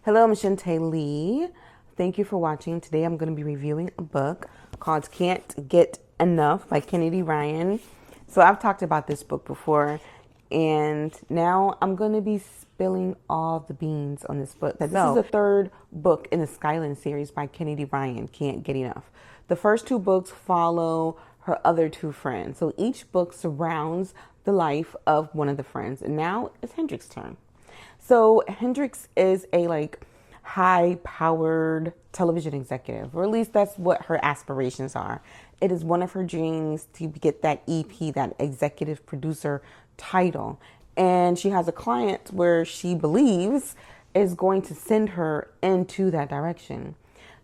Hello, I'm Shunte-Lei. Thank you for watching. Today I'm going to be reviewing a book called Can't Get Enough by Kennedy Ryan. So I've talked about this book before, and now I'm going to be spilling all the beans on this book. This is the third book in the Skyland series by Kennedy Ryan, Can't Get Enough. The first two books follow her other two friends. So each book surrounds the life of one of the friends. And now it's Hendrix's turn. So Hendrix is a high-powered television executive, or at least that's what her aspirations are. It is one of her dreams to get that EP, that executive producer title. And she has a client where she believes is going to send her into that direction.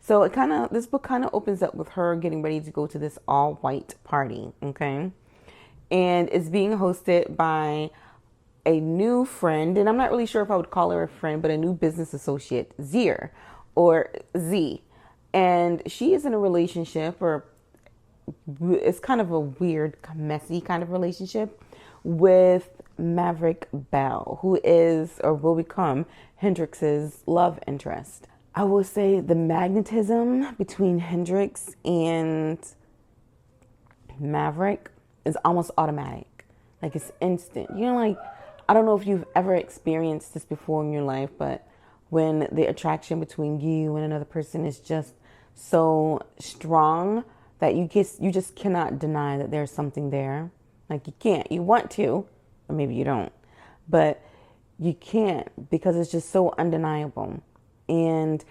So this book kind of opens up with her getting ready to go to this all-white party, okay? And it's being hosted by a new friend, and I'm not really sure if I would call her a friend, but a new business associate, Zier, or Z. And she is in a relationship, or it's kind of a weird, messy kind of relationship with Maverick Bell, who is, or will become, Hendrix's love interest. I will say the magnetism between Hendrix and Maverick is almost automatic. Like, it's instant. I don't know if you've ever experienced this before in your life, but when the attraction between you and another person is just so strong that you just cannot deny that there's something there. Like, you can't. You want to, or maybe you don't, but you can't because it's just so undeniable. And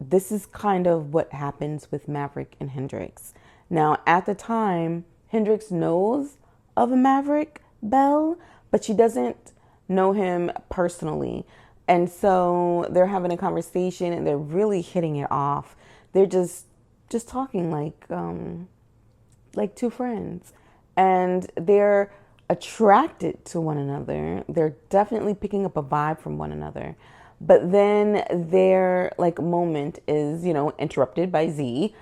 this is kind of what happens with Maverick and Hendrix. Now, at the time, Hendrix knows of a Maverick Bell, but she doesn't know him personally. And so they're having a conversation and they're really hitting it off. They're just talking like two friends. And they're attracted to one another. They're definitely picking up a vibe from one another. But then their moment is, interrupted by Z,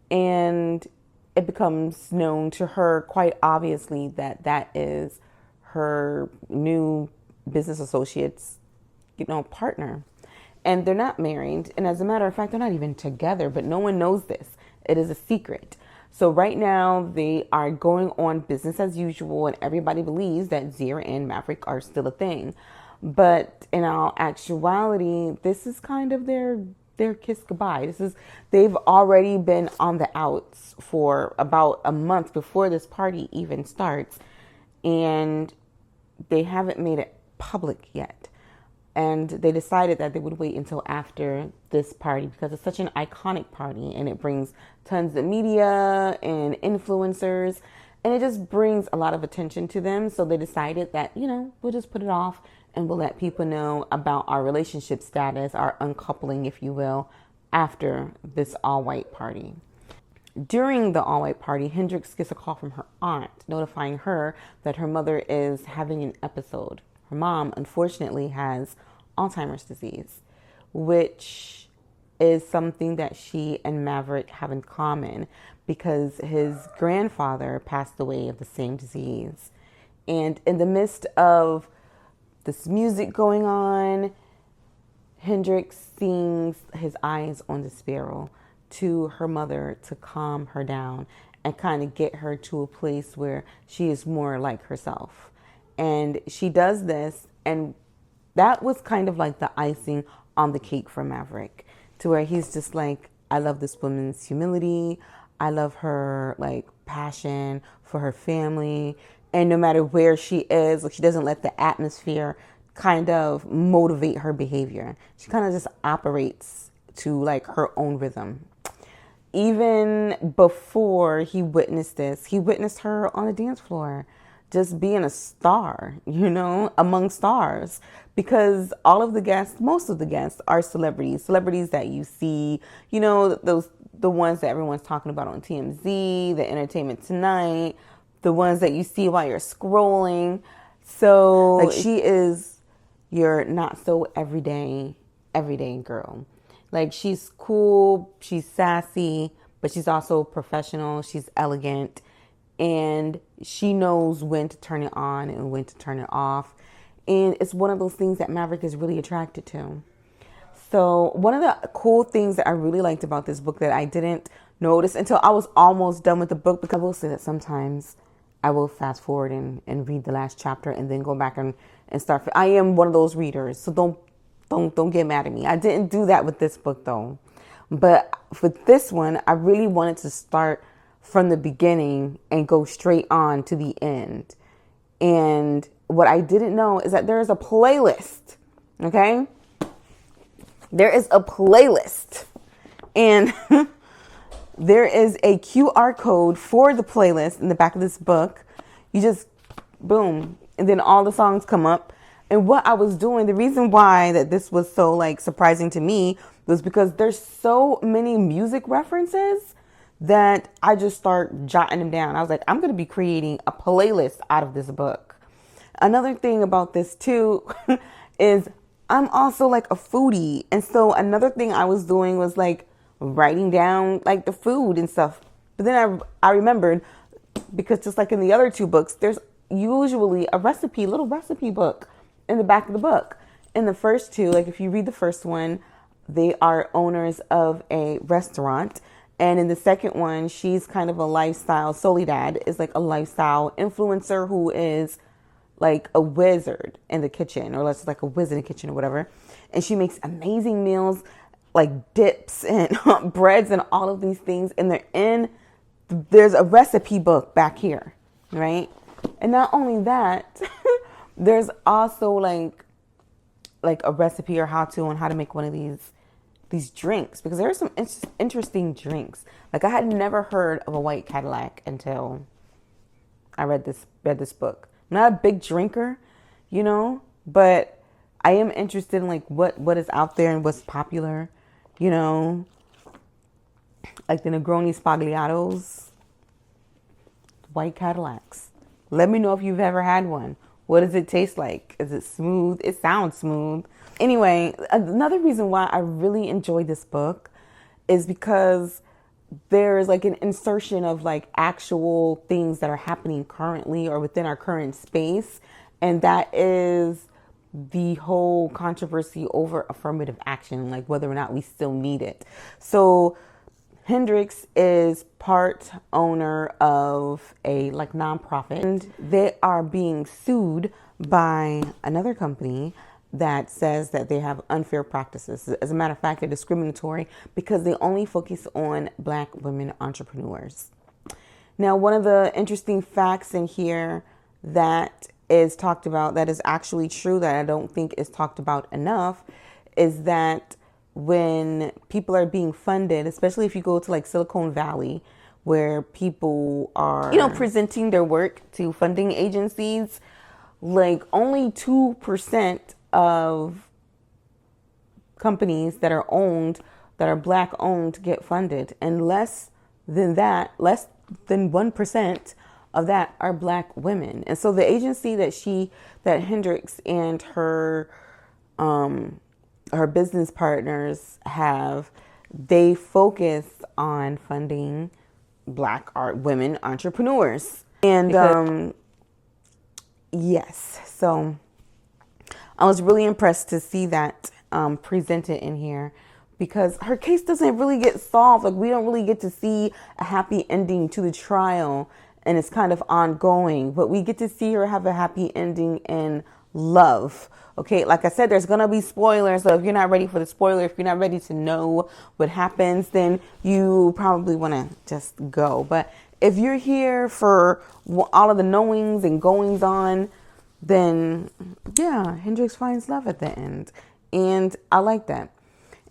and it becomes known to her quite obviously that that is her new business associate's, partner. And they're not married. And as a matter of fact, they're not even together, but no one knows this. It is a secret. So right now they are going on business as usual, and everybody believes that Zira and Maverick are still a thing. But in all actuality, this is kind of their kiss goodbye. They've already been on the outs for about a month before this party even starts, and they haven't made it public yet. And they decided that they would wait until after this party because it's such an iconic party and it brings tons of media and influencers, and it just brings a lot of attention to them. So they decided that, we'll just put it off and we'll let people know about our relationship status, our uncoupling, if you will, after this all-white party. During the all-white party, Hendrix gets a call from her aunt notifying her that her mother is having an episode. Her mom, unfortunately, has Alzheimer's disease, which is something that she and Maverick have in common because his grandfather passed away of the same disease. And in the midst of this music going on, Hendrix sings his eyes on the sparrow to her mother to calm her down and kind of get her to a place where she is more like herself. And she does this, and that was kind of like the icing on the cake for Maverick, to where he's just like, I love this woman's humility. I love her passion for her family. And no matter where she is, she doesn't let the atmosphere kind of motivate her behavior. She kind of just operates to her own rhythm. Even before he witnessed this, he witnessed her on the dance floor, just being a star, among stars, because all of the guests, most of the guests are celebrities that you see, the ones that everyone's talking about on TMZ, the Entertainment Tonight, the ones that you see while you're scrolling. So she is your not so everyday girl. She's cool, she's sassy, but she's also professional, she's elegant, and she knows when to turn it on and when to turn it off. And it's one of those things that Maverick is really attracted to. So one of the cool things that I really liked about this book that I didn't notice until I was almost done with the book, because I will say that sometimes I will fast forward and read the last chapter and then go back and start. I am one of those readers, so don't get mad at me. I didn't do that with this book though. But with this one, I really wanted to start from the beginning and go straight on to the end. And what I didn't know is that there is a playlist, okay? There is a playlist. And there is a QR code for the playlist in the back of this book. You just, boom, and then all the songs come up. And what I was doing, the reason why that this was so like surprising to me was because there's so many music references that I just start jotting them down. I was like, I'm going to be creating a playlist out of this book. Another thing about this too is I'm also like a foodie. And so another thing I was doing was like writing down like the food and stuff. But then I remembered, because just like in the other two books, there's usually a little recipe book in the back of the book. In the first two, like if you read the first one, they are owners of a restaurant. And in the second one, she's kind of a lifestyle, Soledad is like a lifestyle influencer who is like a wizard in the kitchen, or let's like a whiz in the kitchen or whatever. And she makes amazing meals, like dips and breads and all of these things. And there's a recipe book back here, right? And not only that, there's also like a recipe or how to on how to make one of these drinks, because there are some interesting drinks. Like I had never heard of a white Cadillac until I read this book. I'm not a big drinker, but I am interested in like what is out there and what's popular, like the Negroni Spagliatos, white Cadillacs. Let me know if you've ever had one. What does it taste like? Is it smooth? It sounds smooth. Anyway, another reason why I really enjoyed this book is because there's like an insertion of like actual things that are happening currently or within our current space. And that is the whole controversy over affirmative action, like whether or not we still need it. So Hendrix is part owner of a like nonprofit, and they are being sued by another company that says that they have unfair practices. As a matter of fact, they're discriminatory because they only focus on Black women entrepreneurs. Now, one of the interesting facts in here that is talked about, that is actually true, that I don't think is talked about enough, is that when people are being funded, especially if you go to like Silicon Valley, where people are, presenting their work to funding agencies, like only 2% of companies that are Black owned get funded, and less than 1% of that are Black women. And so the agency that Hendrix and her business partners have, they focus on funding Black women entrepreneurs. And yes, so I was really impressed to see that presented in here, because her case doesn't really get solved. Like we don't really get to see a happy ending to the trial, and it's kind of ongoing, but we get to see her have a happy ending in love. Okay, like I said, there's gonna be spoilers, so if you're not ready for the spoiler, if you're not ready to know what happens, then you probably want to just go. But if you're here for all of the knowings and goings on, then yeah, Hendrix finds love at the end. And I like that.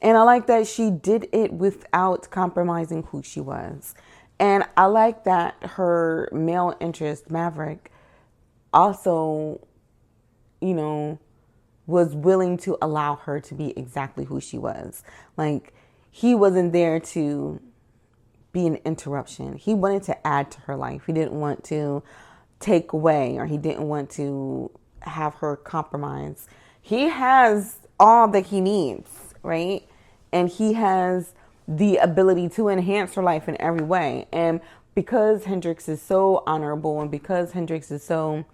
And I like that she did it without compromising who she was. And I like that her male interest, Maverick, also, was willing to allow her to be exactly who she was. Like, he wasn't there to be an interruption. He wanted to add to her life. He didn't want to take away, or he didn't want to have her compromise. He has all that he needs, right? And he has the ability to enhance her life in every way. And because Hendrix is so honorable, and because Hendrix is so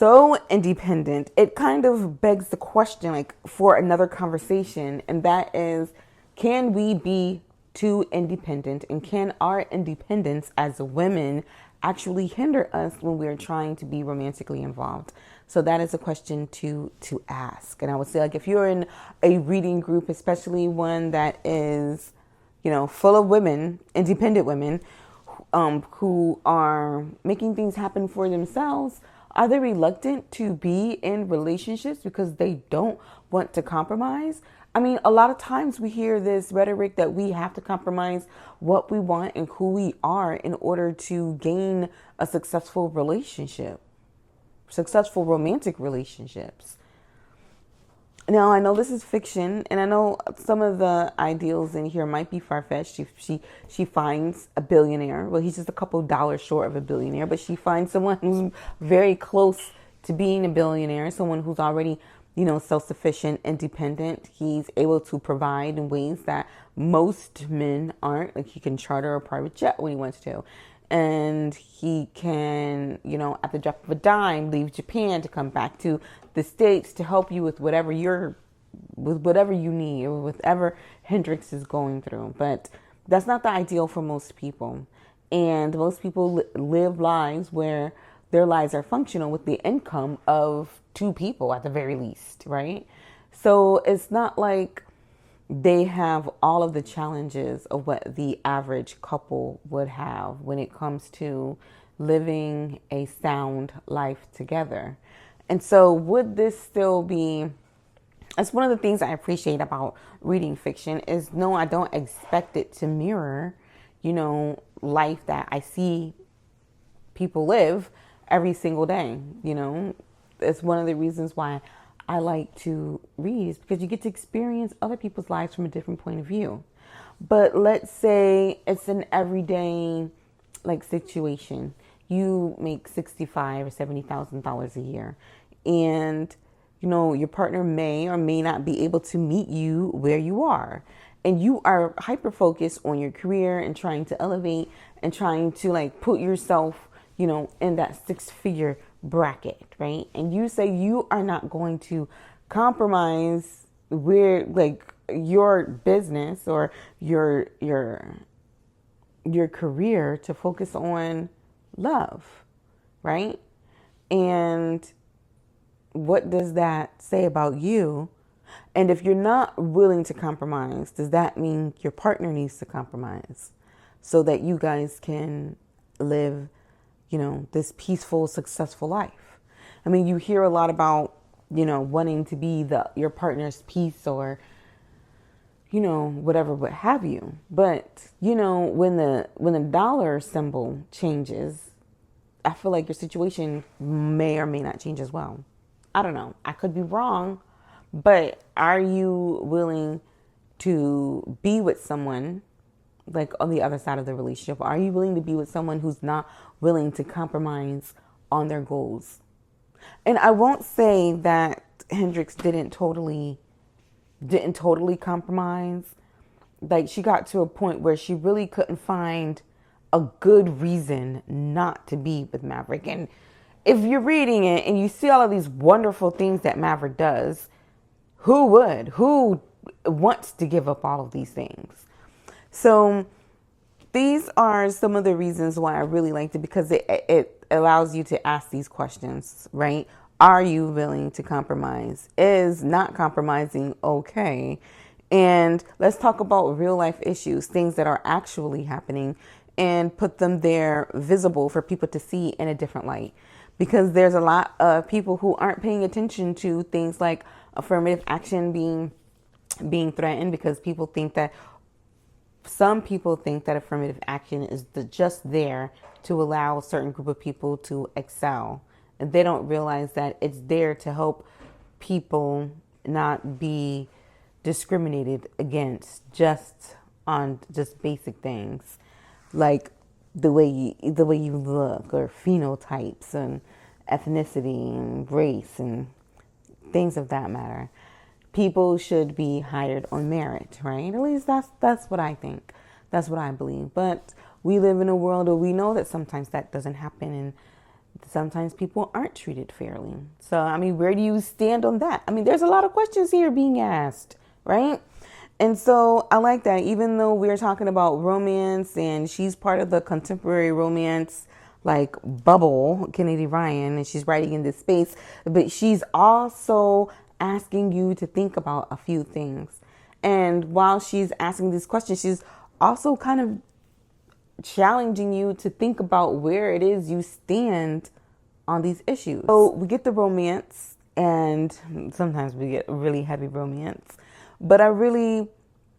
so independent, it kind of begs the question, like, for another conversation, and that is, can we be too independent, and can our independence as women actually hinder us when we're trying to be romantically involved? So that is a question to ask. And I would say, like, if you're in a reading group, especially one that is, full of women, independent women, who are making things happen for themselves, are they reluctant to be in relationships because they don't want to compromise? I mean, a lot of times we hear this rhetoric that we have to compromise what we want and who we are in order to gain a successful relationship, successful romantic relationships. Now, I know this is fiction, and I know some of the ideals in here might be far-fetched. She finds a billionaire. Well, he's just a couple dollars short of a billionaire, but she finds someone who's very close to being a billionaire, someone who's already, self-sufficient, independent. He's able to provide in ways that most men aren't. Like, he can charter a private jet when he wants to. And he can, at the drop of a dime, leave Japan to come back to the States to help you with whatever you need or whatever Hendrix is going through. But that's not the ideal for most people. And most people live lives where their lives are functional with the income of two people at the very least, right? So it's not like they have all of the challenges of what the average couple would have when it comes to living a sound life together. And so would this still be, that's one of the things I appreciate about reading fiction is, no, I don't expect it to mirror, life that I see people live every single day. It's one of the reasons why I like to read, is because you get to experience other people's lives from a different point of view. But let's say it's an everyday situation. You make $65,000 or $70,000 a year, and your partner may or may not be able to meet you where you are, and you are hyper focused on your career and trying to elevate and trying to put yourself in that six-figure bracket, right? And you say you are not going to compromise where your business or your career to focus on love, right? And what does that say about you? And if you're not willing to compromise, does that mean your partner needs to compromise so that you guys can live this peaceful, successful life? I mean, you hear a lot about, wanting to be your partner's peace or, whatever, what have you. But, when the dollar symbol changes, I feel like your situation may or may not change as well. I don't know. I could be wrong, but are you willing to be with someone on the other side of the relationship? Are you willing to be with someone who's not willing to compromise on their goals? And I won't say that Hendrix didn't totally compromise. She got to a point where she really couldn't find a good reason not to be with Maverick. And if you're reading it and you see all of these wonderful things that Maverick does, who wants to give up all of these things? So these are some of the reasons why I really liked it, because it allows you to ask these questions, right? Are you willing to compromise? Is not compromising okay? And let's talk about real life issues, things that are actually happening, and put them there visible for people to see in a different light. Because there's a lot of people who aren't paying attention to things like affirmative action being threatened, because some people think that affirmative action is just there to allow a certain group of people to excel. And they don't realize that it's there to help people not be discriminated against just on basic things like the way you look, or phenotypes and ethnicity and race and things of that matter. People should be hired on merit, right? At least that's what I think. That's what I believe. But we live in a world where we know that sometimes that doesn't happen, and sometimes people aren't treated fairly. So, I mean, where do you stand on that? I mean, there's a lot of questions here being asked, right? And so I like that, even though we're talking about romance and she's part of the contemporary romance like bubble, Kennedy Ryan, and she's writing in this space, but she's also asking you to think about a few things. And while she's asking these questions, she's also kind of challenging you to think about where it is you stand on these issues. So we get the romance, and sometimes we get really heavy romance, but I really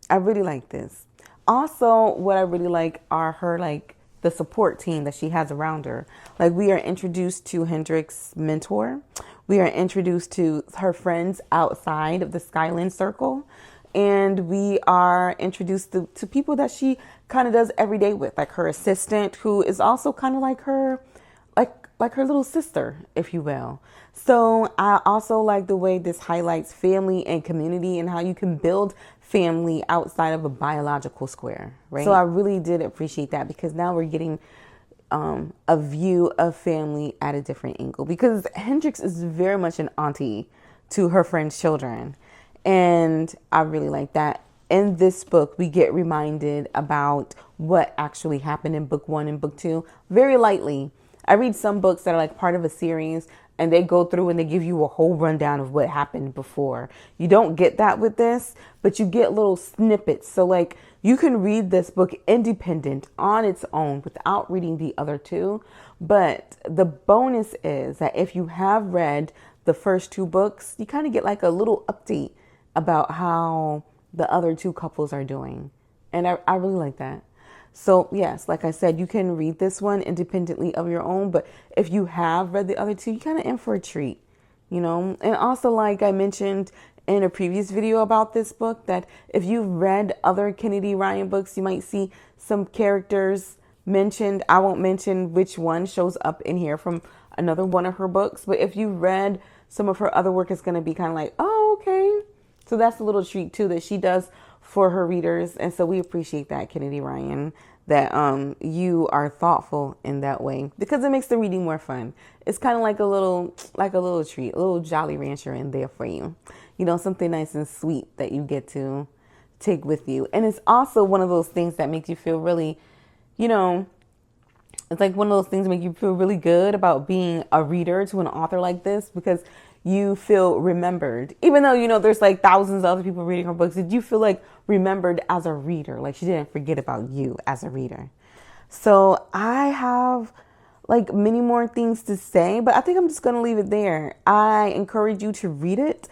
like this. Also, what I really like are her, like, the support team that she has around her. Like, we are introduced to Hendrik's mentor. We are introduced to her friends outside of the Skyland Circle. And we are introduced to people that she kind of does every day with, like her assistant, who is also kind of like her, like her little sister, if you will. So I also like the way this highlights family and community and how you can build family outside of a biological square, right? So I really did appreciate that, because now we're getting a view of family at a different angle, because Hendrix is very much an auntie to her friend's children. And I really like that. In this book, we get reminded about what actually happened in book 1 and book 2 very lightly. I read some books that are like part of a series, and they go through and they give you a whole rundown of what happened before. You don't get that with this, but you get little snippets. So like, you can read this book independent on its own without reading the other two. But the bonus is that if you have read the first 2 books, you kind of get like a little update about how the other 2 couples are doing. And I really like that. So yes, like I said, you can read this one independently of your own, but if you have read the other 2, you kind of in for a treat, you know? And also, like I mentioned in a previous video about this book, that if you've read other Kennedy Ryan books, you might see some characters mentioned. I won't mention which one shows up in here from another one of her books, but if you've read some of her other work, it's going to be kind of like, oh, okay. So that's a little treat too that she does for her readers. And so we appreciate that, Kennedy Ryan, that you are thoughtful in that way, because it makes the reading more fun. It's kind of like a little treat, a little Jolly Rancher in there for you. You know, something nice and sweet that you get to take with you. And it's also one of those things that makes you feel really, you know, it's like one of those things that make you feel really good about being a reader to an author like this, because you feel remembered. Even though, you know, there's like thousands of other people reading her books, did you feel like remembered as a reader? Like she didn't forget about you as a reader. So I have like many more things to say, but I think I'm just going to leave it there. I encourage you to read it.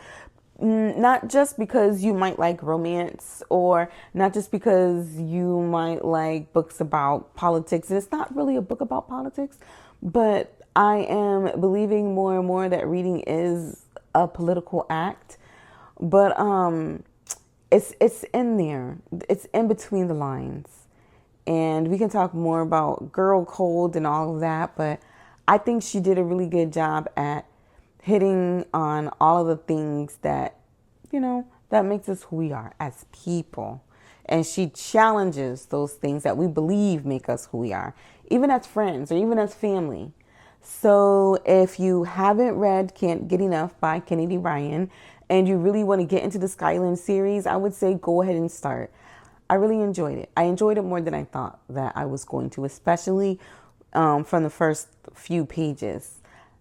Not just because you might like romance, or not just because you might like books about politics. And it's not really a book about politics, but I am believing more and more that reading is a political act. But it's in there. It's in between the lines. And we can talk more about girl code and all of that, but I think she did a really good job at hitting on all of the things that, you know, that makes us who we are as people. And she challenges those things that we believe make us who we are, even as friends or even as family. So if you haven't read Can't Get Enough by Kennedy Ryan and you really want to get into the Skyland series, I would say go ahead and start. I really enjoyed it. I enjoyed it more than I thought that I was going to, especially from the first few pages.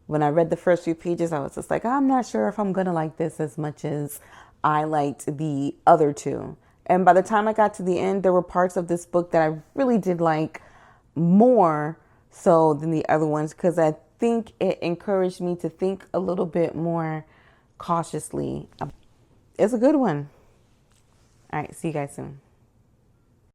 When I read the first few pages, I was just like, I'm not sure if I'm going to like this as much as I liked the other 2. And by the time I got to the end, there were parts of this book that I really did like more so than the other ones, because I think it encouraged me to think a little bit more cautiously. It's a good one. All right, see you guys soon.